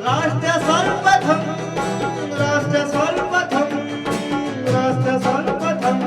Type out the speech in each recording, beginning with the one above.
राष्ट्र सर्वप्रथम राष्ट्र सर्वप्रथम राष्ट्र सर्वप्रथम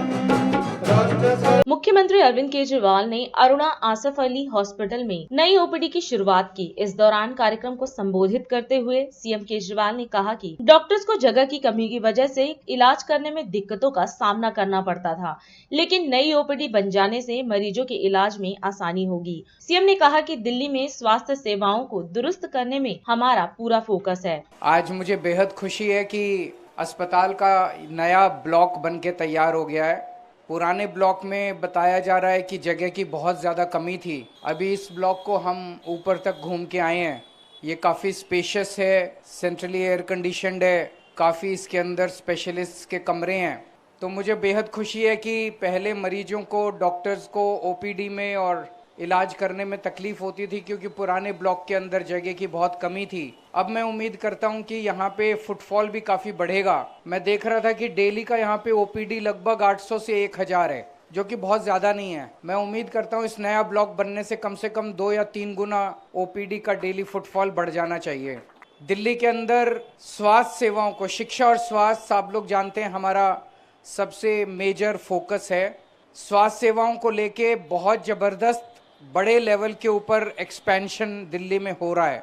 राष्ट्र सर्व। मुख्यमंत्री अरविंद केजरीवाल ने अरुणा आसफ अली हॉस्पिटल में नई ओपीडी की शुरुआत की। इस दौरान कार्यक्रम को संबोधित करते हुए सीएम केजरीवाल ने कहा कि डॉक्टर्स को जगह की कमी की वजह से इलाज करने में दिक्कतों का सामना करना पड़ता था, लेकिन नई ओपीडी बन जाने से मरीजों के इलाज में आसानी होगी। सीएम ने कहा कि दिल्ली में स्वास्थ्य सेवाओं को दुरुस्त करने में हमारा पूरा फोकस है। आज मुझे बेहद खुशी है कि अस्पताल का नया ब्लॉक बन के तैयार हो गया है। पुराने ब्लॉक में बताया जा रहा है कि जगह की बहुत ज़्यादा कमी थी। अभी इस ब्लॉक को हम ऊपर तक घूम के आए हैं। ये काफ़ी स्पेशियस है, सेंट्रली एयर कंडीशनड है, काफ़ी इसके अंदर स्पेशलिस्ट के कमरे हैं। तो मुझे बेहद खुशी है कि पहले मरीजों को, डॉक्टर्स को ओपीडी में और इलाज करने में तकलीफ होती थी क्योंकि पुराने ब्लॉक के अंदर जगह की बहुत कमी थी। अब मैं उम्मीद करता हूं कि यहाँ पे फुटफॉल भी काफ़ी बढ़ेगा। मैं देख रहा था कि डेली का यहाँ पे ओपीडी लगभग 800 से 1000 है, जो कि बहुत ज़्यादा नहीं है। मैं उम्मीद करता हूँ इस नया ब्लॉक बनने से कम 2 या 3 गुना ओपीडी का डेली फुटफॉल बढ़ जाना चाहिए। दिल्ली के अंदर स्वास्थ्य सेवाओं को, शिक्षा और स्वास्थ्य आप लोग जानते हैं हमारा सबसे मेजर फोकस है। स्वास्थ्य सेवाओं को लेके बहुत ज़बरदस्त बड़े लेवल के ऊपर एक्सपेंशन दिल्ली में हो रहा है।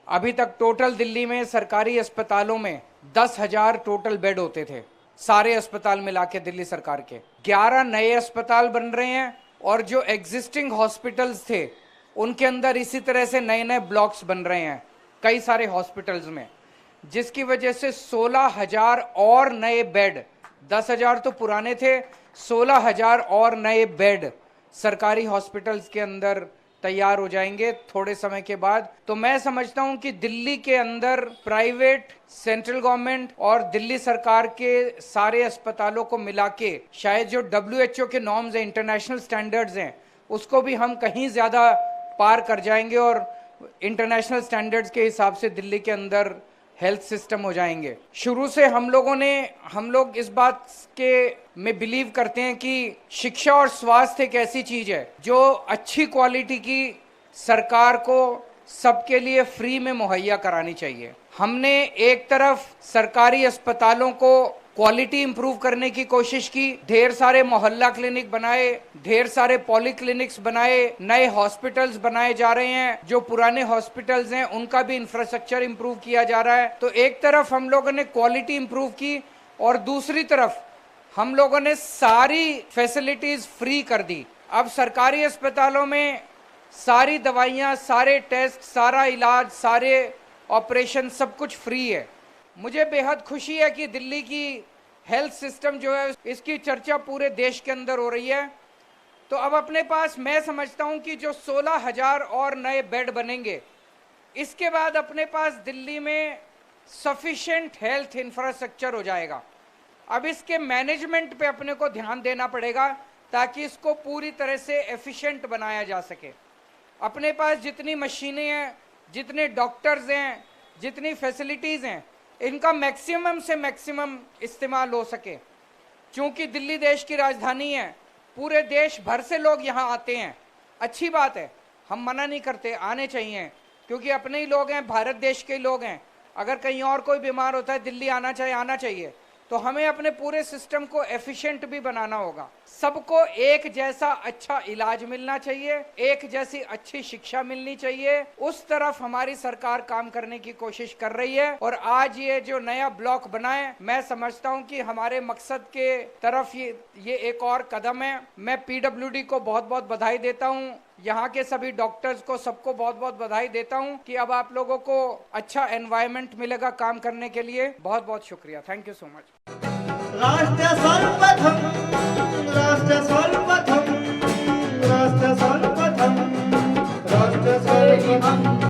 अभी तक टोटल दिल्ली में सरकारी अस्पतालों में 10,000 टोटल बेड होते थे, सारे अस्पताल मिला के दिल्ली सरकार के। 11 नए अस्पताल बन रहे हैं और जो एग्जिस्टिंग हॉस्पिटल्स थे उनके अंदर इसी तरह से नए नए ब्लॉक्स बन रहे हैं कई सारे हॉस्पिटल्स में, जिसकी वजह से 16,000 और नए बेड, 10,000 तो पुराने थे, 16,000 और नए बेड सरकारी हॉस्पिटल्स के अंदर तैयार हो जाएंगे थोड़े समय के बाद। तो मैं समझता हूं कि दिल्ली के अंदर प्राइवेट, सेंट्रल गवर्नमेंट और दिल्ली सरकार के सारे अस्पतालों को मिला के शायद जो WHO के नॉर्म्स हैं, इंटरनेशनल स्टैंडर्ड्स हैं, उसको भी हम कहीं ज़्यादा पार कर जाएंगे और इंटरनेशनल स्टैंडर्ड्स के हिसाब से दिल्ली के अंदर हेल्थ सिस्टम हो जाएंगे। शुरू से हम लोग इस बात के में बिलीव करते हैं कि शिक्षा और स्वास्थ्य एक ऐसी चीज है जो अच्छी क्वालिटी की सरकार को सबके लिए फ्री में मुहैया करानी चाहिए। हमने एक तरफ सरकारी अस्पतालों को क्वालिटी इंप्रूव करने की कोशिश की, ढेर सारे मोहल्ला क्लिनिक बनाए, ढेर सारे पॉलीक्लिनिक्स बनाए, नए हॉस्पिटल्स बनाए जा रहे हैं। जो पुराने हॉस्पिटल्स हैं उनका भी इंफ्रास्ट्रक्चर इंप्रूव किया जा रहा है। तो एक तरफ हम लोगों ने क्वालिटी इंप्रूव की और दूसरी तरफ हम लोगों ने सारी फैसिलिटीज फ्री कर दी। अब सरकारी अस्पतालों में सारी दवाइयाँ, सारे टेस्ट, सारा इलाज, सारे ऑपरेशन सब कुछ फ्री है। मुझे बेहद खुशी है कि दिल्ली की हेल्थ सिस्टम जो है इसकी चर्चा पूरे देश के अंदर हो रही है। तो अब अपने पास, मैं समझता हूं कि जो 16,000 और नए बेड बनेंगे, इसके बाद अपने पास दिल्ली में सफिशिएंट हेल्थ इंफ्रास्ट्रक्चर हो जाएगा। अब इसके मैनेजमेंट पे अपने को ध्यान देना पड़ेगा ताकि इसको पूरी तरह से एफिशिएंट बनाया जा सके। अपने पास जितनी मशीनें हैं, जितने डॉक्टर्स हैं, जितनी फैसिलिटीज़ हैं, इनका मैक्सिमम से मैक्सिमम इस्तेमाल हो सके। क्योंकि दिल्ली देश की राजधानी है, पूरे देश भर से लोग यहाँ आते हैं। अच्छी बात है, हम मना नहीं करते, आने चाहिए, क्योंकि अपने ही लोग हैं, भारत देश के लोग हैं। अगर कहीं और कोई बीमार होता है, दिल्ली आना चाहिए। तो हमें अपने पूरे सिस्टम को एफिशिएंट भी बनाना होगा। सबको एक जैसा अच्छा इलाज मिलना चाहिए, एक जैसी अच्छी शिक्षा मिलनी चाहिए। उस तरफ हमारी सरकार काम करने की कोशिश कर रही है। और आज ये जो नया ब्लॉक बना है, मैं समझता हूं कि हमारे मकसद के तरफ ये एक और कदम है। मैं PWD को बहुत बहुत बधाई देता हूं, यहाँ के सभी डॉक्टर्स को, सबको बहुत बहुत बधाई देता हूं कि अब आप लोगों को अच्छा एनवायरनमेंट मिलेगा काम करने के लिए। बहुत बहुत शुक्रिया, थैंक यू सो मच। राष्ट्र सर्वप्रथम